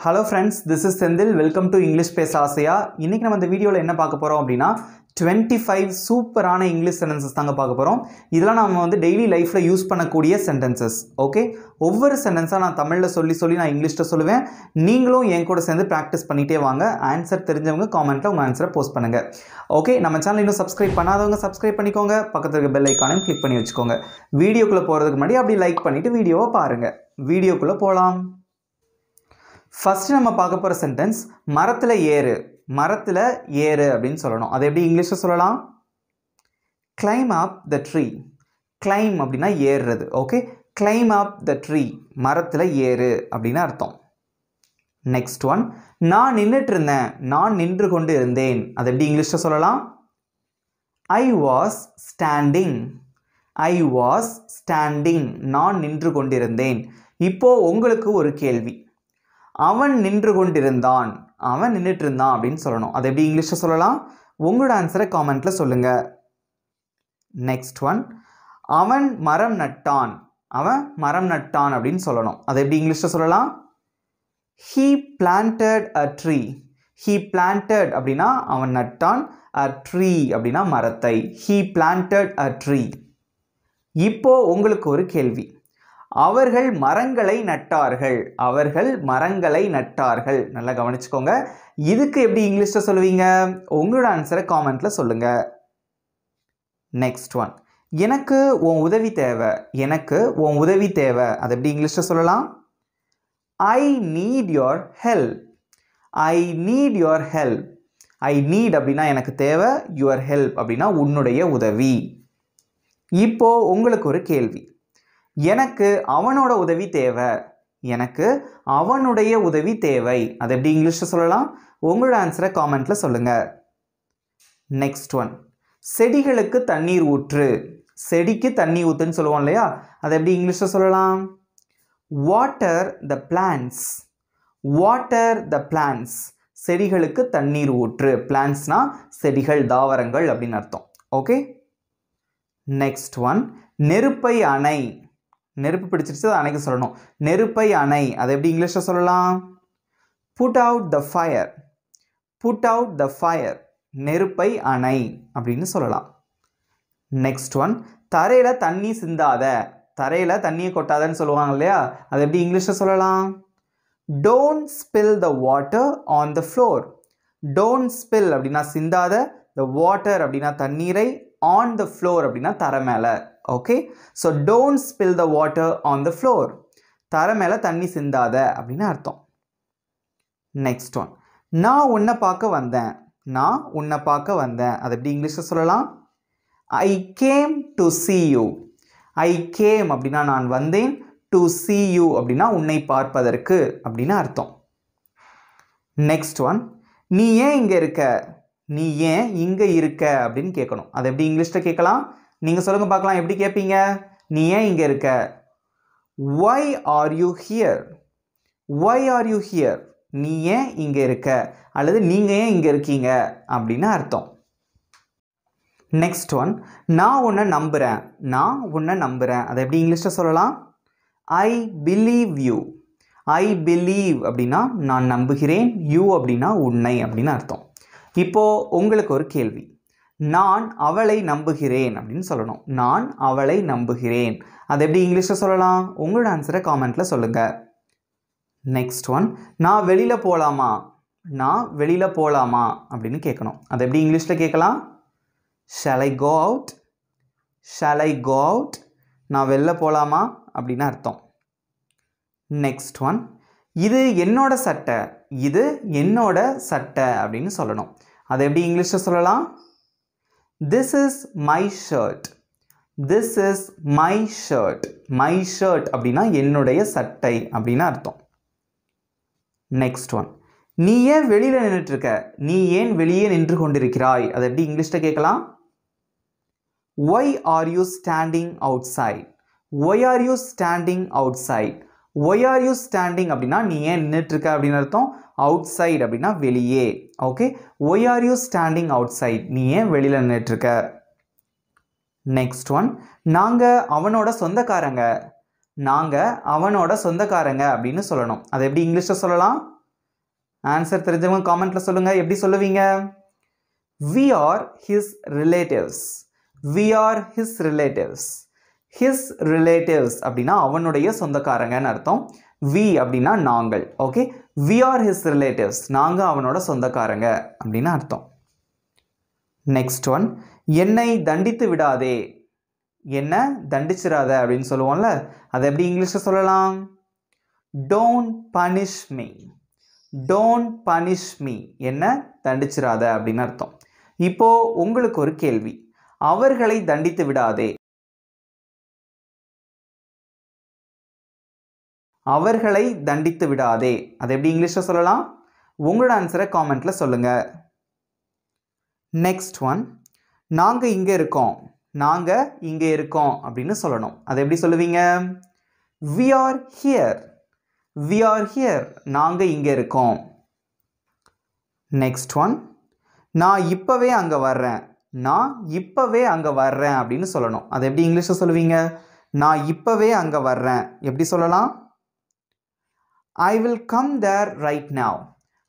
Hello friends, this is Sendil. Welcome to English Pesa Asaya. இன்னைக்கு நம்ம இந்த வீடியோல என்ன பார்க்க போறோம் அப்படினா 25 சூப்பரான இங்கிலீஷ் சென்டென்சஸ் தாங்க பார்க்க போறோம். இதெல்லாம் நாம வந்து டெய்லி லைஃப்ல யூஸ் பண்ணக்கூடிய சென்டென்சஸ். ஓகே? ஒவ்வொரு சென்டென்ஸா நான் தமிழ்ல சொல்லி நான் இங்கிலீஷ்ல சொல்லுவேன். நீங்களும் என் கூட சேர்ந்து பிராக்டீஸ் பண்ணிட்டே வாங்க. ஆன்சர் தெரிஞ்சவங்க கமெண்ட்ல உங்க ஆன்சரை போஸ்ட் பண்ணுங்க. ஓகே? நம்ம சேனலை இன்னும் சப்ஸ்கிரைப் பண்ணாதவங்க சப்ஸ்கிரைப் பண்ணிக்கோங்க. பக்கத்துல இருக்க பெல் ஐகானையும் கிளிக் பண்ணி வச்சுக்கோங்க. வீடியோக்குள்ள போறதுக்கு முன்னாடி அப்படியே லைக் பண்ணிட்டு வீடியோவை பாருங்க. வீடியோக்குள்ள போலாம். ஃபர்ஸ்ட் நம்ம பார்க்க போகிற சென்டென்ஸ் மரத்தில் ஏறு. மரத்தில் ஏறு அப்படின்னு சொல்லணும். அது எப்படி இங்கிலீஷில் சொல்லலாம்? Claim up the tree. Claim அப்படின்னா ஏறுறது. Okay, claim up the tree. மரத்தில் ஏறு அப்படின்னு அர்த்தம். நெக்ஸ்ட் ஒன், நான் நின்றுட்டு இருந்தேன். நான் நின்று கொண்டு இருந்தேன். அது எப்படி இங்கிலீஷில் சொல்லலாம்? I was standing. I was standing. நான் நின்று கொண்டிருந்தேன். இப்போ உங்களுக்கு ஒரு கேள்வி. அவன் நின்று கொண்டிருந்தான். அவன் நின்றுட்டு இருந்தான் அப்படின்னு சொல்லணும். அது எப்படி இங்கிலீஷில் சொல்லலாம்? உங்களோட ஆன்சரை காமெண்ட்ல சொல்லுங்க. நெக்ஸ்ட் ஒன், அவன் மரம் நட்டான். அவன் மரம் நட்டான் அப்படின்னு சொல்லணும். அது எப்படி இங்கிலீஷில் சொல்லலாம்? he planted a tree. he planted அப்படின்னா அவன் நட்டான். a tree அப்படின்னா மரத்தை. he planted a tree. இப்போ உங்களுக்கு ஒரு கேள்வி. அவர்கள் மரங்களை நட்டார்கள். அவர்கள் மரங்களை நட்டார்கள். நல்லா கவனிச்சுக்கோங்க. இதுக்கு எப்படி இங்கிலீஷ்ல சொல்லுவீங்க? உங்களோட ஆன்சரை காமெண்ட்ல சொல்லுங்க. நெக்ஸ்ட் ஒன், எனக்கு உன் உதவி தேவை. எனக்கு உன் உதவி தேவை. அது எப்படி இங்கிலீஷ்ல சொல்லலாம்? I need your help. I need your help. I need அப்படின்னா எனக்கு தேவை. யுவர் ஹெல்ப் அப்படின்னா உன்னுடைய உதவி. இப்போ உங்களுக்கு ஒரு கேள்வி. எனக்கு அவனோட உதவி தேவை. எனக்கு அவனுடைய உதவி தேவை. அது எப்படி இங்கிலீஷில் சொல்லலாம்? உங்களோட ஆன்சரை காமெண்ட்ல சொல்லுங்க. நெக்ஸ்ட் ஒன், செடிகளுக்கு தண்ணீர் ஊற்று. செடிக்கு தண்ணி ஊற்றுன்னு சொல்லுவோம் இல்லையா? அது எப்படி இங்கிலீஷில் சொல்லலாம்? வாட்டர் த பிளான்ட்ஸ். வாட்டர் த பிளான்ட்ஸ். செடிகளுக்கு தண்ணீர் ஊற்று. பிளான்ட்ஸ்னா செடிகள், தாவரங்கள் அப்படின்னு அர்த்தம். ஓகே. நெக்ஸ்ட் ஒன், நெருப்பை அணை. நெருப்பு பிடிச்சிருச்சு, அதை அணைக்க சொல்லணும். நெருப்பை அணை. அதை எப்படி இங்கிலீஷில் சொல்லலாம்? Put out the fire. Put out the fire. நெருப்பை அணை அப்படின்னு சொல்லலாம். நெக்ஸ்ட் ஒன், தரையில் தண்ணி சிந்தாத. தரையில் தண்ணியை கொட்டாதன்னு சொல்லுவாங்க இல்லையா? அதை எப்படி இங்கிலீஷில் சொல்லலாம்? Don't spill the water on the floor. Don't spill அப்படின்னா சிந்தாத. த வாட்டர் அப்படின்னா தண்ணீரை. ஆன் த ஃப்ளோர் அப்படின்னா தரை மேலே. Okay, so don't spill the water on the floor. தரை மேலே தண்ணி சிந்தாத அப்படின்னு அர்த்தம். நெக்ஸ்ட் ஒன், நான் உன்னை பார்க்க வந்தேன். நான் உன்னை பார்க்க வந்தேன். அது எப்படி இங்கிலீஷில் சொல்லலாம்? I came to see you. I came அப்படின்னா நான் வந்தேன். டு see you அப்படின்னா உன்னை பார்ப்பதற்கு அப்படின்னு அர்த்தம். நெக்ஸ்ட் ஒன், நீ ஏன் இங்கே இருக்க. நீ ஏன் இங்கே இருக்க அப்படின்னு கேட்கணும். அது எப்படி இங்கிலீஷில் கேட்கலாம்? நீங்கள் சொல்லுங்க பார்க்கலாம். எப்படி கேட்பீங்க? நீ ஏன் இங்கே இருக்க? why are you here. why are you here. நீ ஏன் இங்கே இருக்க அல்லது நீங்கள் ஏன் இங்கே இருக்கீங்க அப்படின்னு அர்த்தம். நெக்ஸ்ட் ஒன், நான் உன்னை நம்புகிறேன். நான் உன்னை நம்புகிறேன். அதை எப்படி இங்கிலீஷில் சொல்லலாம்? I believe you. I believe அப்படின்னா நான் நம்புகிறேன். யூ அப்படின்னா உன்னை அப்படின்னு அர்த்தம். இப்போது உங்களுக்கு ஒரு கேள்வி. நான் அவளை நம்புகிறேன் அப்படின்னு சொல்லணும். நான் அவளை நம்புகிறேன். அது எப்படி இங்கிலீஷில் சொல்லலாம்? உங்களோட ஆன்சரை காமெண்ட்டில் சொல்லுங்கள். நெக்ஸ்ட் ஒன், நான் வெளியில் போகலாமா. நான் வெளியில் போகலாமா அப்படின்னு கேட்கணும். அது எப்படி இங்கிலீஷில் கேட்கலாம்? Shall I go out. Shall I go out. நான் வெளில போகலாமா அப்படின்னு அர்த்தம். நெக்ஸ்ட் ஒன், இது என்னோட சட்டை. இது என்னோட சட்டை அப்படின்னு சொல்லணும். அது எப்படி இங்கிலீஷில் சொல்லலாம்? This is my shirt. This is my shirt. My shirt அப்படின்னா என்னுடைய சட்டை அப்படின்னு அர்த்தம். நெக்ஸ்ட் ஒன், நீ ஏன் வெளியில் நின்றுட்டு இருக்க. நீ ஏன் வெளியே நின்று கொண்டிருக்கிறாய். அதை எப்படி இங்கிலீஷில் கேட்கலாம்? Why are you standing outside. Why are you standing outside. Why are you standing அப்படின்னா நீ ஏன் நின்றுட்டு இருக்க அப்படின்னு அர்த்தம். அவுட் சைட் அப்படின்னா வெளியே. Okay, why are you standing outside. நீ ஏன் வெளியில் நின்றுட்டு இருக்க. நெக்ஸ்ட் ஒன், நாங்கள் அவனோட சொந்தக்காரங்க. நாங்கள் அவனோட சொந்தக்காரங்க அப்படின்னு சொல்லணும். அது எப்படி இங்கிலீஷில் சொல்லலாம்? ஆன்சர் தெரிஞ்சவங்க காமெண்ட்ல சொல்லுங்க. எப்படி சொல்லுவீங்க? We are his relatives. We are his relatives. His relatives அப்படின்னா அவனுடைய சொந்தக்காரங்கன்னு அர்த்தம். We அப்படின்னா நாங்கள். Okay, we are his relatives. நாங்க அவனோட சொந்தக்காரங்க அப்படின்னு அர்த்தம். நெக்ஸ்ட் ஒன், என்னை தண்டித்து விடாதே. என்ன தண்டிச்சிடாத அப்படின்னு சொல்லுவோம்ல, அதை எப்படி இங்கிலீஷ்ல சொல்லலாம்? Don't punish me. Don't punish me. என்ன தண்டிச்சிடாத அப்படின்னு அர்த்தம். இப்போ உங்களுக்கு ஒரு கேள்வி, அவர்களை தண்டித்து விடாதே. அவர்களை தண்டித்து விடாதே, அதை எப்படி இங்கிலீஷ்ல சொல்லலாம்? உங்களோட ஆன்சரை காமெண்ட்ல சொல்லுங்க. நெக்ஸ்ட் ஒன், நாங்க இங்க இருக்கோம். நாங்க இங்க இருக்கோம் அப்படின்னு சொல்லணும். அதை எப்படி சொல்லுவீங்க? We are here. We are here. நாங்க இங்க இருக்கோம். நெக்ஸ்ட் ஒன், நான் இப்பவே அங்க வர்றேன். நான் இப்பவே அங்க வர்றேன் அப்படின்னு சொல்லணும். அதை எப்படி இங்கிலீஷ்ல சொல்லுவீங்க? நான் இப்பவே அங்க வர்றேன் எப்படி சொல்லலாம்? I will come there right now.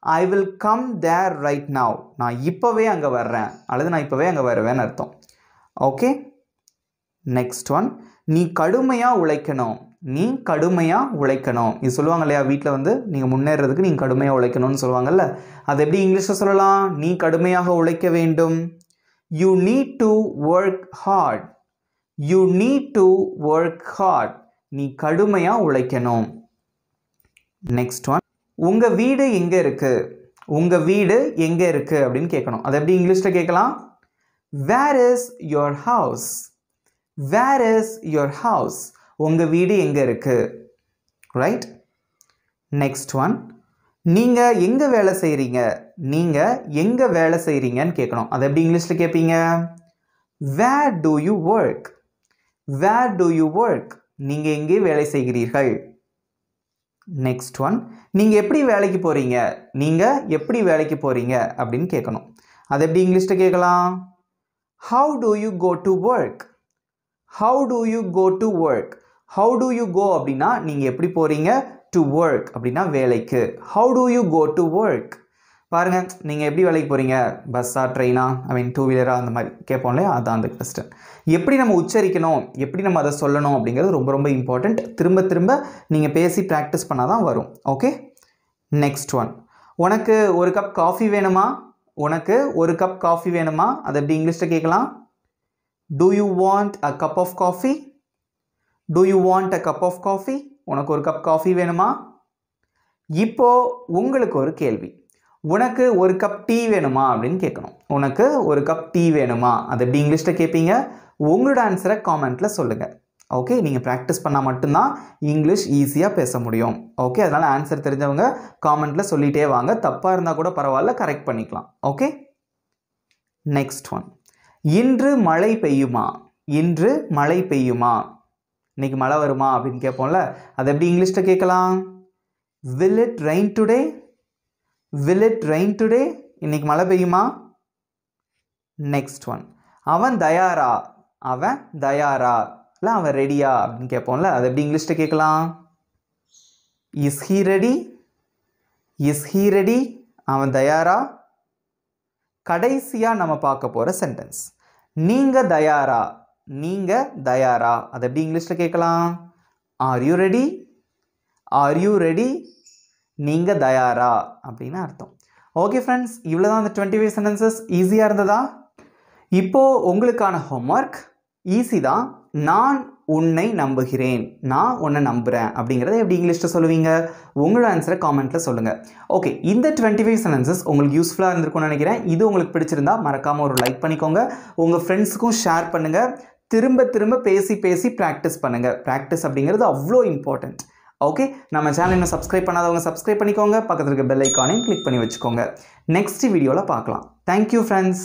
I will come there right now. நான் இப்பவே அங்க வர்றேன் அல்லது நான் இப்பவே அங்க வருவேன்னு அர்த்தம். ஓகே, நெக்ஸ்ட் ஒன், நீ கடுமையா உழைக்கணும். நீ கடுமையா உழைக்கணும். இது சொல்லுவாங்க இல்லையா, வீட்டில் வந்து நீங்கள் முன்னேறதுக்கு நீங்கள் கடுமையாக உழைக்கணும்னு சொல்லுவாங்கல்ல, அதை எப்படி இங்கிலீஷில் சொல்லலாம்? நீ கடுமையாக உழைக்க வேண்டும். You need to work hard. You need to work hard. நீ கடுமையாக உழைக்கணும். நெக்ஸ்ட் ஒன், உங்கள் வீடு எங்கே இருக்கு? உங்கள் வீடு எங்கே இருக்கு அப்படின்னு கேட்கணும். அதை எப்படி இங்கிலீஷில் கேட்கலாம்? Where is your house? Where is your house? உங்கள் வீடு எங்கே இருக்கு? ரைட். நெக்ஸ்ட் ஒன், நீங்கள் எங்கே வேலை செய்கிறீங்க? நீங்கள் எங்கே வேலை செய்கிறீங்கன்னு கேட்கணும். அதை எப்படி இங்கிலீஷில் கேட்பீங்க? Where do you work? Where do you work? நீங்கள் எங்கே வேலை செய்கிறீர்கள்? நெக்ஸ்ட் ஒன், நீங்கள் எப்படி வேலைக்கு போகிறீங்க? நீங்கள் எப்படி வேலைக்கு போகிறீங்க அப்படின்னு கேட்கணும். அதை எப்படி இங்கிலீஷில் கேட்கலாம்? How do you go to work? How do you go to work? How do you go அப்படின்னா நீங்கள் எப்படி போகிறீங்க, to work அப்படின்னா வேலைக்கு. How do you go to work? பாருங்கள், நீங்கள் எப்படி வேலைக்கு போகிறீங்க? பஸ்ஸா, ட்ரெயினா, டூ வீலரா, அந்த மாதிரி கேட்போம் இல்லையா, அதுதான் அந்த கொஸ்டின். எப்படி நம்ம உச்சரிக்கணும், எப்படி நம்ம அதை சொல்லணும் அப்படிங்கிறது ரொம்ப ரொம்ப இம்பார்ட்டண்ட். திரும்ப திரும்ப நீங்கள் பேசி ப்ராக்டிஸ் பண்ணால் தான் வரும். ஓகே, நெக்ஸ்ட் ஒன், உனக்கு ஒரு கப் காஃபி வேணுமா? உனக்கு ஒரு கப் காஃபி வேணுமா? அதை எப்படி இங்கிலீஷில் கேட்கலாம்? Do you want a cup of coffee? Do you want a cup of coffee? உனக்கு ஒரு கப் காஃபி வேணுமா? இப்போ உங்களுக்கு ஒரு கேள்வி, உனக்கு ஒரு கப் டீ வேணுமா அப்படின்னு கேட்கணும். உனக்கு ஒரு கப் டீ வேணுமா? அதை எப்படி இங்கிலீஷில் கேட்பீங்க? உங்களோட ஆன்சரை காமெண்ட்டில் சொல்லுங்கள். ஓகே, நீங்கள் ப்ராக்டிஸ் பண்ணால் மட்டும்தான் இங்கிலீஷ் ஈஸியாக பேச முடியும். ஓகே, அதனால் ஆன்சர் தெரிஞ்சவங்க காமெண்ட்டில் சொல்லிகிட்டே வாங்க. தப்பாக இருந்தால் கூட பரவாயில்ல, கரெக்ட் பண்ணிக்கலாம். ஓகே, நெக்ஸ்ட் ஒன், இன்று மழை பெய்யுமா? இன்று மழை பெய்யுமா? இன்னைக்கு மழை வருமா அப்படின்னு கேட்போம்ல, அதை எப்படி இங்கிலீஷில் கேட்கலாம்? Will it rain today? Will it rain today? இன்னைக்கு மழை பெய்யுமா? நெக்ஸ்ட் ஒன், அவன் தயாரா? அவன் தயாரா இல்லை அவன் ரெடியா அப்படின்னு கேட்போம்ல, அதை எப்படி இங்கிலீஷில் கேட்கலாம்? Is he ready? Is he ready? அவன் தயாரா? கடைசியாக நம்ம பார்க்க போகிற சென்டென்ஸ், நீங்கள் தயாரா? நீங்கள் தயாரா? அதை எப்படி இங்கிலீஷில் கேட்கலாம்? Are you ready? Are you ready? நீங்கள் தயாரா அப்படின்னு அர்த்தம். ஓகே ஃப்ரெண்ட்ஸ், இவ்வளோ தான் அந்த 25 சென்டென்சஸ். ஈஸியாக இருந்ததா? இப்போது உங்களுக்கான ஹோம்ஒர்க் ஈஸி தான். நான் உன்னை நம்புகிறேன், நான் உன்னை நம்புகிறேன் அப்படிங்கிறத எப்படி இங்கிலீஷில் சொல்லுவீங்க? உங்களோட ஆன்சரை காமெண்ட்டில் சொல்லுங்கள். ஓகே, இந்த 25 சென்டென்சஸ் உங்களுக்கு யூஸ்ஃபுல்லாக இருந்திருக்கும்னு நினைக்கிறேன். இது உங்களுக்கு பிடிச்சிருந்தா மறக்காமல் ஒரு லைக் பண்ணிக்கோங்க. உங்கள் ஃப்ரெண்ட்ஸுக்கும் ஷேர் பண்ணுங்கள். திரும்ப திரும்ப பேசி பேசி ப்ராக்டிஸ் பண்ணுங்கள். ப்ராக்டிஸ் அப்படிங்கிறது அவ்வளோ இம்பார்ட்டண்ட். ஓகே, நம்ம சேனல் இன்னும் சப்ஸ்கிரைப் பண்ணாதவங்க சப்ஸ்கிரைப் பண்ணிக்கோங்க. பக்கத்தில் இருக்க பெல் ஐக்கானையும் கிளிக் பண்ணி வச்சுக்கோங்க. நெக்ஸ்ட் வீடியோவில் பார்க்கலாம். Thank you friends.